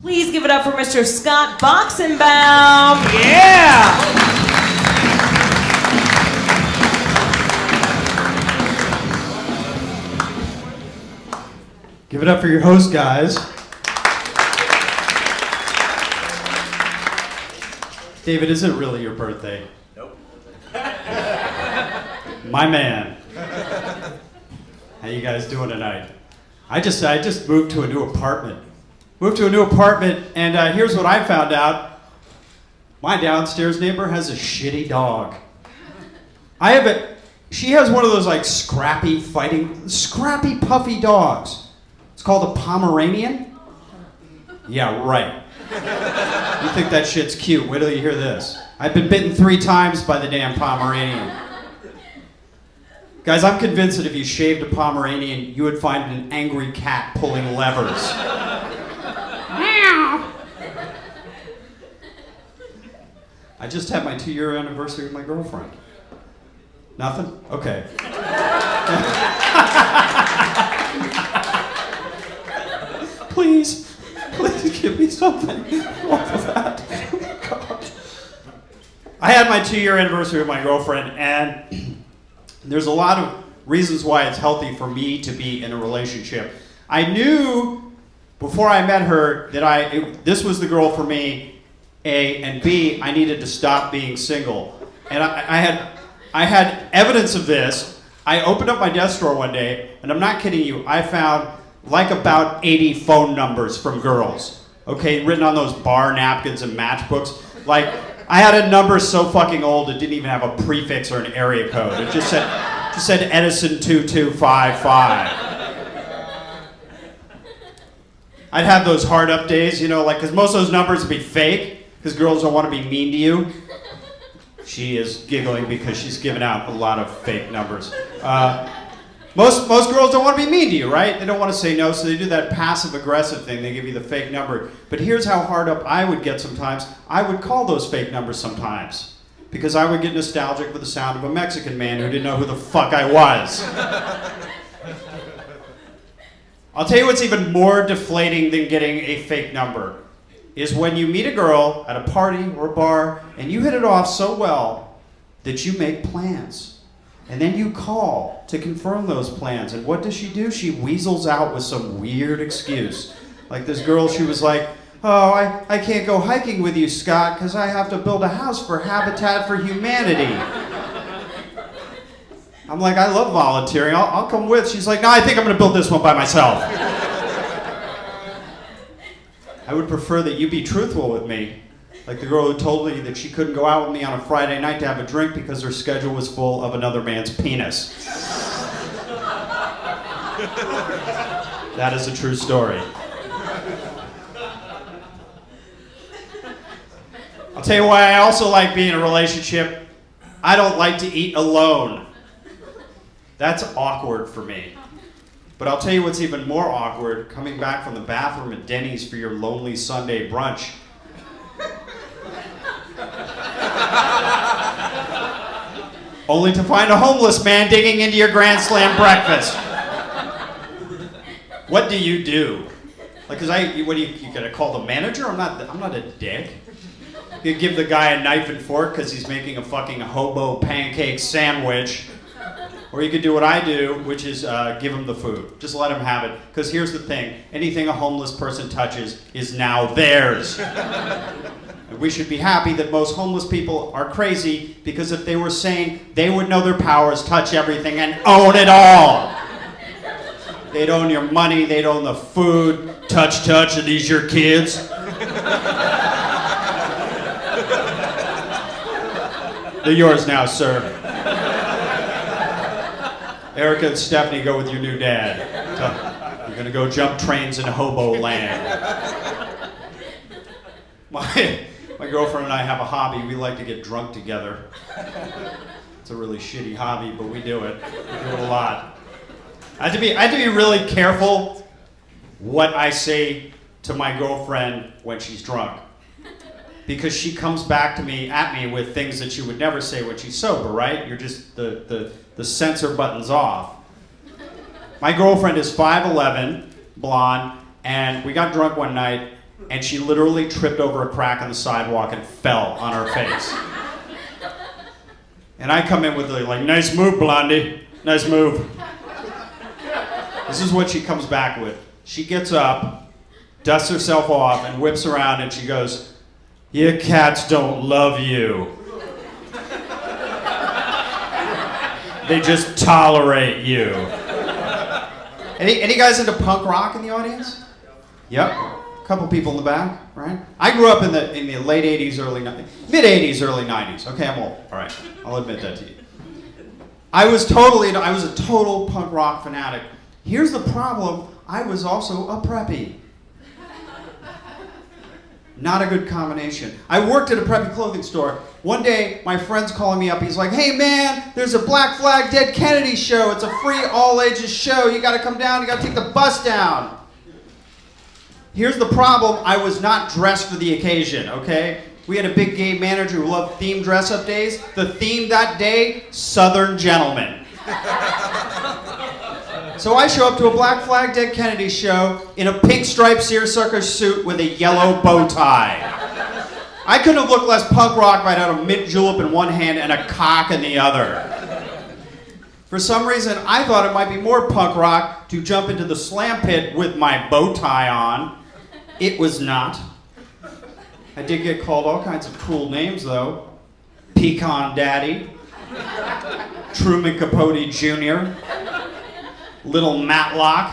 Please give it up for Mr. Scott Boxenbaum. Yeah! Give it up for your host, guys. David, is it really your birthday? Nope. My man. How you guys doing tonight? I just moved to a new apartment. And here's what I found out. My downstairs neighbor has a shitty dog. She has one of those like scrappy, puffy dogs. It's called a Pomeranian. Yeah, right. You think that shit's cute? Wait till you hear this. I've been bitten 3 times by the damn Pomeranian. Guys, I'm convinced that if you shaved a Pomeranian, you would find an angry cat pulling levers. I just had my 2-year anniversary with my girlfriend. Nothing? Okay. Please give me something off of that. Oh, God. I had my 2-year anniversary with my girlfriend, and there's a lot of reasons why it's healthy for me to be in a relationship. I knew before I met her that this was the girl for me, A, and B, I needed to stop being single. And I had evidence of this. I opened up my desk drawer one day, and I'm not kidding you, I found like about 80 phone numbers from girls, okay, written on those bar napkins and matchbooks. Like, I had a number so fucking old it didn't even have a prefix or an area code. It just said Edison 2255. I'd have those hard up days, you know, like, because most of those numbers would be fake, because girls don't want to be mean to you. She is giggling because she's given out a lot of fake numbers. Most girls don't want to be mean to you, right? They don't want to say no, so they do that passive-aggressive thing. They give you the fake number. But here's how hard up I would get sometimes. I would call those fake numbers sometimes, because I would get nostalgic with the sound of a Mexican man who didn't know who the fuck I was. I'll tell you what's even more deflating than getting a fake number is when you meet a girl at a party or a bar and you hit it off so well that you make plans. And then you call to confirm those plans. And what does she do? She weasels out with some weird excuse. Like this girl, she was like, oh, I can't go hiking with you, Scott, because I have to build a house for Habitat for Humanity. I'm like, I love volunteering. I'll come with. She's like, no, I think I'm going to build this one by myself. I would prefer that you be truthful with me. Like the girl who told me that she couldn't go out with me on a Friday night to have a drink because her schedule was full of another man's penis. That is a true story. I'll tell you why I also like being in a relationship. I don't like to eat alone. That's awkward for me. But I'll tell you what's even more awkward, coming back from the bathroom at Denny's for your lonely Sunday brunch. Only to find a homeless man digging into your Grand Slam breakfast. What do you do? Like, you gonna call the manager? I'm not a dick. You give the guy a knife and fork because he's making a fucking hobo pancake sandwich. Or you could do what I do, which is give him the food. Just let him have it. Because here's the thing, anything a homeless person touches is now theirs. And we should be happy that most homeless people are crazy, because if they were sane, they would know their powers, touch everything, and own it all. They'd own your money, they'd own the food. Touch, are these your kids? They're yours now, sir. Erica and Stephanie, go with your new dad. You're gonna go jump trains in hobo land. My girlfriend and I have a hobby. We like to get drunk together. It's a really shitty hobby, but we do it. We do it a lot. I have to be really careful what I say to my girlfriend when she's drunk, because she comes back at me with things that she would never say when she's sober, right? You're just the censor button's off. My girlfriend is 5'11", blonde, and we got drunk one night, and she literally tripped over a crack on the sidewalk and fell on her face. And I come in with like, nice move, Blondie, nice move. This is what she comes back with. She gets up, dusts herself off, and whips around, and she goes, "Your cats don't love you. They just tolerate you." Any guys into punk rock in the audience? Yep. A couple people in the back, right? I grew up in the late 80s, mid 80s, early 90s. Okay, I'm old. All right, I'll admit that to you. I was a total punk rock fanatic. Here's the problem, I was also a preppy. Not a good combination. I worked at a preppy clothing store. One day, my friend's calling me up. He's like, "Hey man, there's a Black Flag Dead Kennedy show. It's a free all ages show. You gotta come down, you gotta take the bus down." Here's the problem, I was not dressed for the occasion, okay? We had a big gay manager who loved theme dress-up days. The theme that day, Southern Gentlemen. So I show up to a Black Flag Dead Kennedy show in a pink striped seersucker suit with a yellow bow tie. I couldn't have looked less punk rock if I'd had a mint julep in one hand and a cock in the other. For some reason, I thought it might be more punk rock to jump into the slam pit with my bow tie on. It was not. I did get called all kinds of cool names, though. Pecan Daddy, Truman Capote Jr., Little Matlock,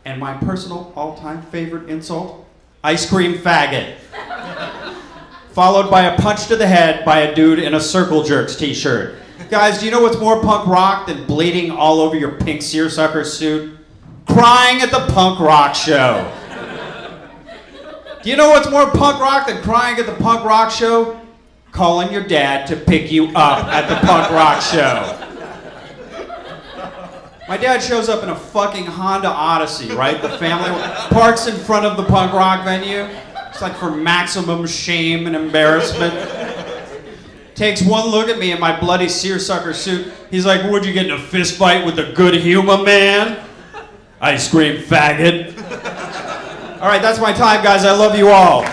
and my personal all-time favorite insult, ice cream faggot. Followed by a punch to the head by a dude in a Circle Jerks t-shirt. Guys, do you know what's more punk rock than bleeding all over your pink seersucker suit? Crying at the punk rock show. Do you know what's more punk rock than crying at the punk rock show? Calling your dad to pick you up at the punk rock show. My dad shows up in a fucking Honda Odyssey, right? The family parks in front of the punk rock venue. It's like for maximum shame and embarrassment. Takes one look at me in my bloody seersucker suit. He's like, "Would you get in a fist fight with the good humor man? Ice cream faggot." All right, that's my time, guys. I love you all.